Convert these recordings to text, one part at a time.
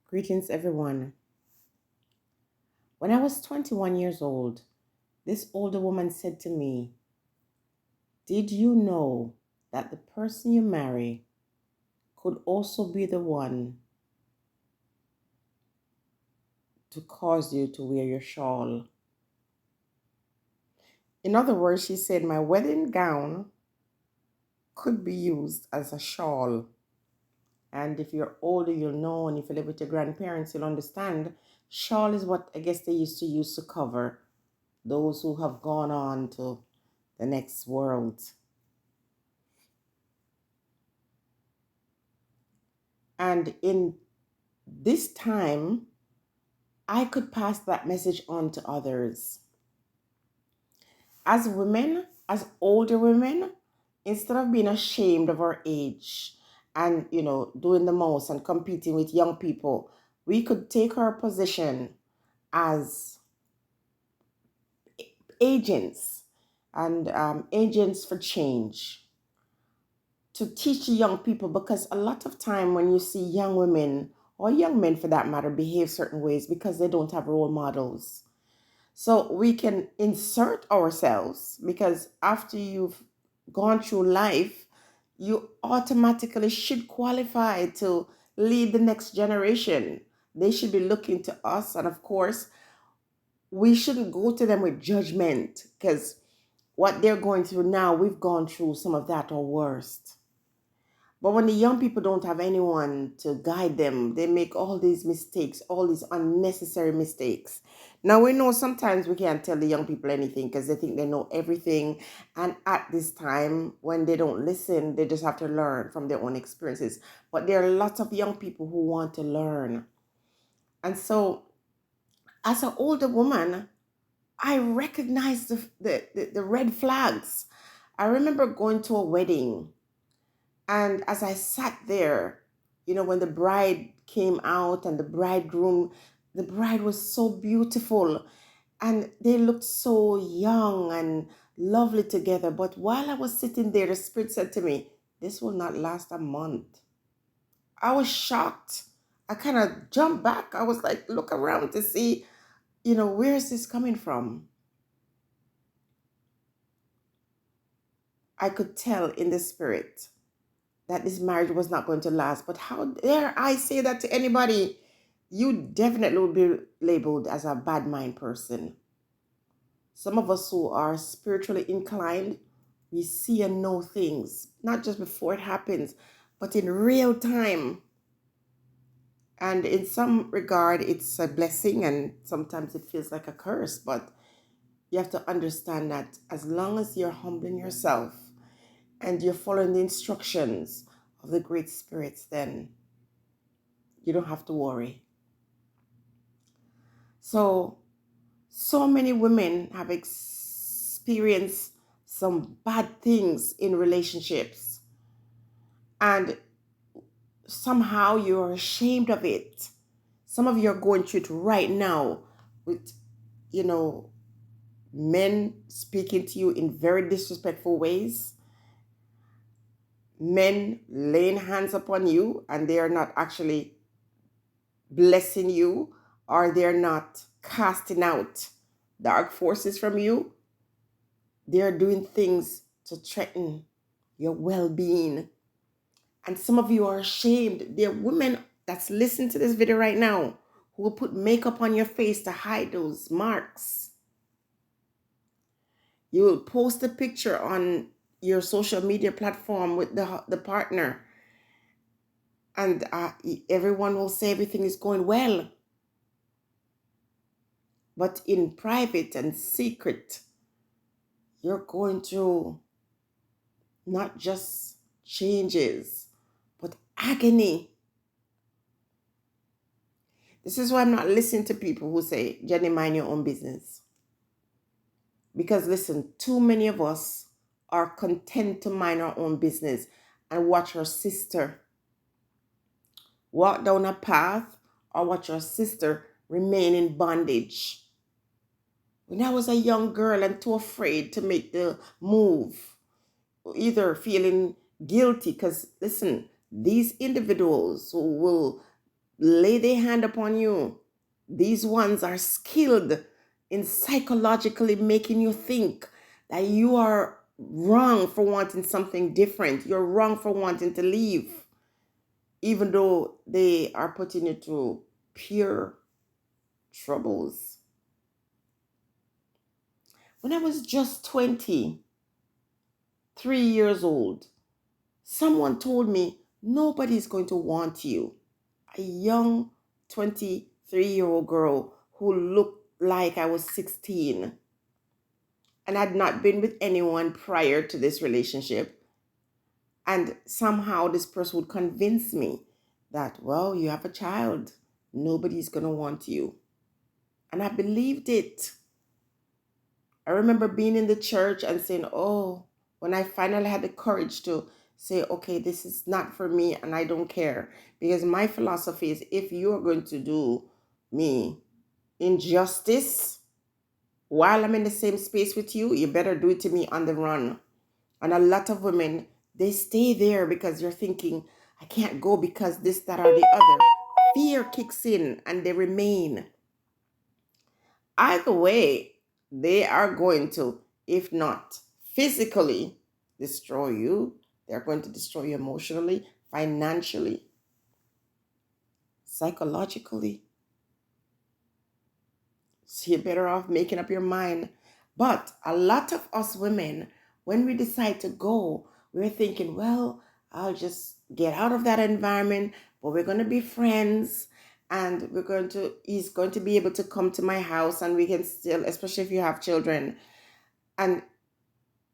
Greetings, everyone. When I was 21 years old, this older woman said to me, "Did you know that the person you marry could also be the one to cause you to wear your shawl?" In other words, she said, my wedding gown could be used as a shawl. And if you're older, you'll know, and if you live with your grandparents, you'll understand. Shawl is what I guess they used to use to cover those who have gone on to the next world. And in this time, I could pass that message on to others. As women, as older women, instead of being ashamed of our age and, doing the most and competing with young people, we could take our position as agents and agents for change to teach young people, because a lot of time when you see young women or young men for that matter behave certain ways because they don't have role models. So we can insert ourselves, because after you've gone through life, you automatically should qualify to lead the next generation. They should be looking to us. And of course, we shouldn't go to them with judgment, because what they're going through now, we've gone through some of that or worse. But when the young people don't have anyone to guide them, they make all these mistakes, all these unnecessary mistakes. Now, we know sometimes we can't tell the young people anything because they think they know everything. And at this time, when they don't listen, they just have to learn from their own experiences. But there are lots of young people who want to learn. And so, as an older woman, I recognize the red flags. I remember going to a wedding, and as I sat there, when the bride came out and the bridegroom, the bride was so beautiful and they looked so young and lovely together. But while I was sitting there, the Spirit said to me, "This will not last a month." I was shocked. I kind of jumped back. I was like, look around to see, where is this coming from? I could tell in the Spirit that this marriage was not going to last. But how dare I say that to anybody? You definitely will be labeled as a bad mind person. Some of us who are spiritually inclined, we see and know things, not just before it happens, but in real time. And in some regard, it's a blessing, and sometimes it feels like a curse. But you have to understand that as long as you're humbling yourself and you're following the instructions of the great spirits, then you don't have to worry. So many women have experienced some bad things in relationships, and somehow you're ashamed of it. Some of you are going through it right now with, men speaking to you in very disrespectful ways, men laying hands upon you, and they are not actually blessing you, or they're not casting out dark forces from you. They're doing things to threaten your well-being. And some of you are ashamed. There are women that's listening to this video right now who will put makeup on your face to hide those marks. You will post a picture on your social media platform with the partner, and everyone will say everything is going well. But in private and secret, you're going through not just changes, but agony. This is why I'm not listening to people who say, "Jenny, mind your own business." Because listen, too many of us are content to mind our own business and watch our sister walk down a path, or watch our sister remain in bondage. When I was a young girl and too afraid to make the move, either feeling guilty, because listen, these individuals who will lay their hand upon you. These ones are skilled in psychologically making you think that you are wrong for wanting something different. You're wrong for wanting to leave, even though they are putting you through pure troubles. When I was just 23 years old, someone told me nobody's going to want you. A young 23-year-old girl who looked like I was 16 and had not been with anyone prior to this relationship. And somehow this person would convince me that, well, you have a child, nobody's going to want you. And I believed it. I remember being in the church and saying, oh, when I finally had the courage to say, okay, this is not for me and I don't care. Because my philosophy is if you're going to do me injustice while I'm in the same space with you, you better do it to me on the run. And a lot of women, they stay there because you're thinking, I can't go because this, that, or the other. Fear kicks in and they remain. Either way, they are going to, if not physically destroy you, they're going to destroy you emotionally, financially, psychologically. So you're better off making up your mind. But a lot of us women, when we decide to go, we're thinking, well, I'll just get out of that environment, but we're going to be friends and he's going to be able to come to my house and we can still, especially if you have children. And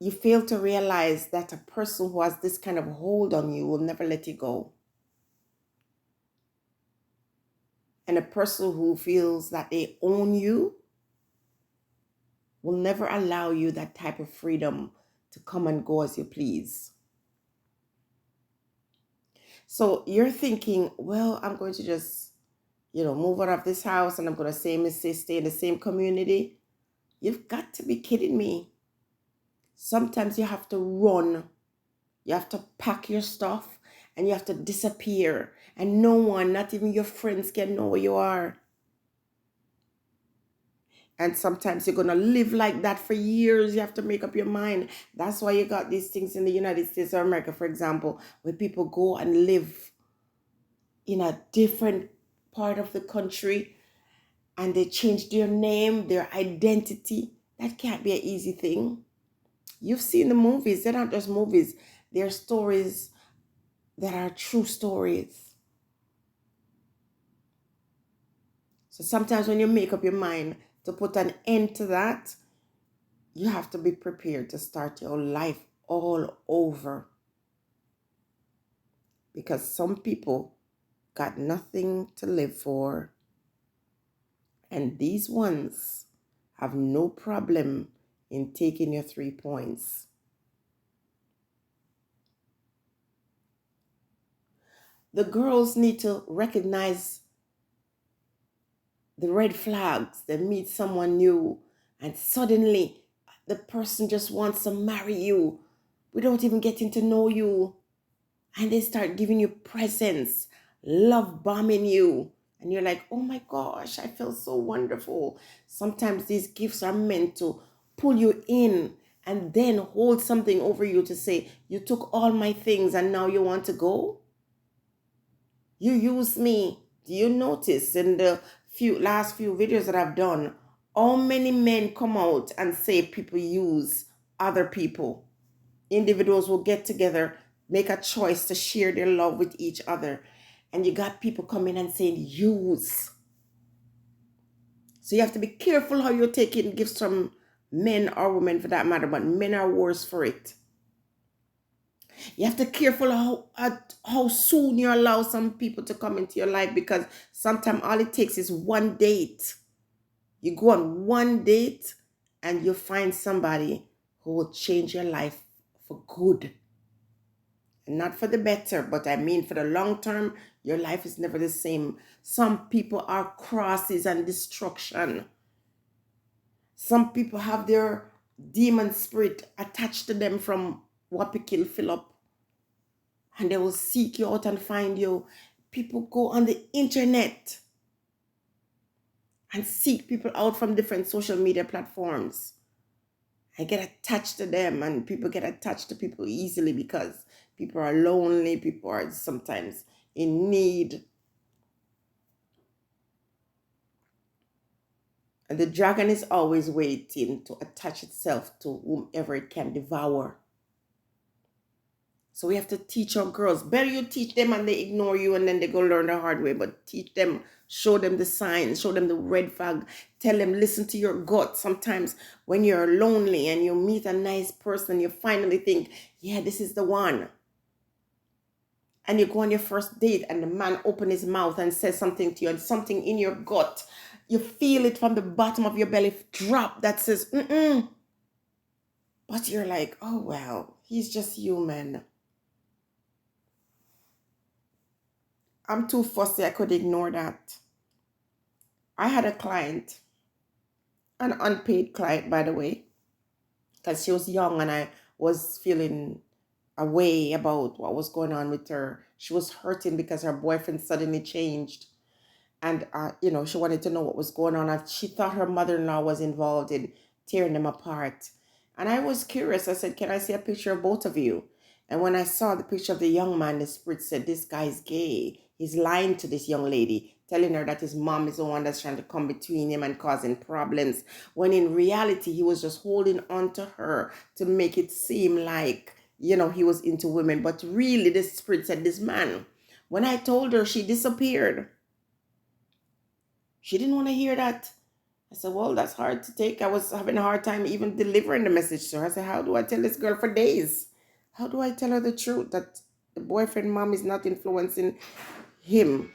you fail to realize that a person who has this kind of hold on you will never let you go. And a person who feels that they own you will never allow you that type of freedom to come and go as you please. So you're thinking, well, I'm going to just, move out of this house and I'm going to stay in the same community. You've got to be kidding me. Sometimes you have to run. You have to pack your stuff and you have to disappear. And no one, not even your friends, can know where you are. And sometimes you're going to live like that for years. You have to make up your mind. That's why you got these things in the United States of America, for example, where people go and live in a different part of the country and they change their name, their identity. That can't be an easy thing. You've seen the movies. They're not just movies. They're stories that are true stories. So sometimes when you make up your mind to put an end to that, you have to be prepared to start your life all over. Because some people got nothing to live for. And these ones have no problem in taking your 3 points. The girls need to recognize the red flags. They meet someone new and suddenly the person just wants to marry you without even getting to know you. And they start giving you presents, love bombing you. And you're like, oh my gosh, I feel so wonderful. Sometimes these gifts are meant to pull you in and then hold something over you to say, you took all my things and now you want to go? You use me. Do you notice in the last few videos that I've done, how many men come out and say people use other people? Individuals will get together, make a choice to share their love with each other. And you got people coming and saying use. So you have to be careful how you're taking gifts from men or women for that matter, but men are worse for it. You have to be careful how soon you allow some people to come into your life, because sometimes all it takes is one date. You go on one date and you find somebody who will change your life for good. And not for the better, but I mean for the long term, your life is never the same. Some people are crosses and destruction. Some people have their demon spirit attached to them from Wapikill Philip. And they will seek you out and find you. People go on the internet and seek people out from different social media platforms. I get attached to them, and people get attached to people easily because people are lonely, people are sometimes in need. And the dragon is always waiting to attach itself to whomever it can devour. So we have to teach our girls. Better you teach them and they ignore you and then they go learn the hard way. But teach them, show them the signs, show them the red flag. Tell them, listen to your gut. Sometimes when you're lonely and you meet a nice person, you finally think, yeah, this is the one. And you go on your first date and the man opens his mouth and says something to you, and something in your gut, you feel it from the bottom of your belly drop that says, mm-mm. But you're like, oh, well, he's just human. I'm too fussy, I could ignore that. I had a client, an unpaid client, by the way, because she was young and I was feeling a way about what was going on with her. She was hurting because her boyfriend suddenly changed. And, she wanted to know what was going on. And she thought her mother-in-law was involved in tearing them apart. And I was curious. I said, can I see a picture of both of you? And when I saw the picture of the young man, the spirit said, this guy's gay. He's lying to this young lady, telling her that his mom is the one that's trying to come between him and causing problems. When in reality, he was just holding on to her to make it seem like, he was into women. But really, the spirit said, this man. When I told her, she disappeared. She didn't want to hear that. I said, well, that's hard to take. I was having a hard time even delivering the message to her. I said, how do I tell this girl for days? How do I tell her the truth that the boyfriend mom is not influencing him?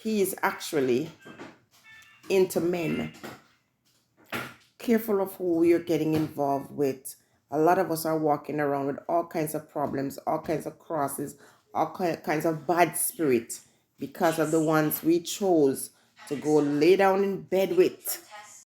He is actually into men. Careful of who you're getting involved with. A lot of us are walking around with all kinds of problems, all kinds of crosses, all kinds of bad spirit because of the ones we chose to go lay down in bed with.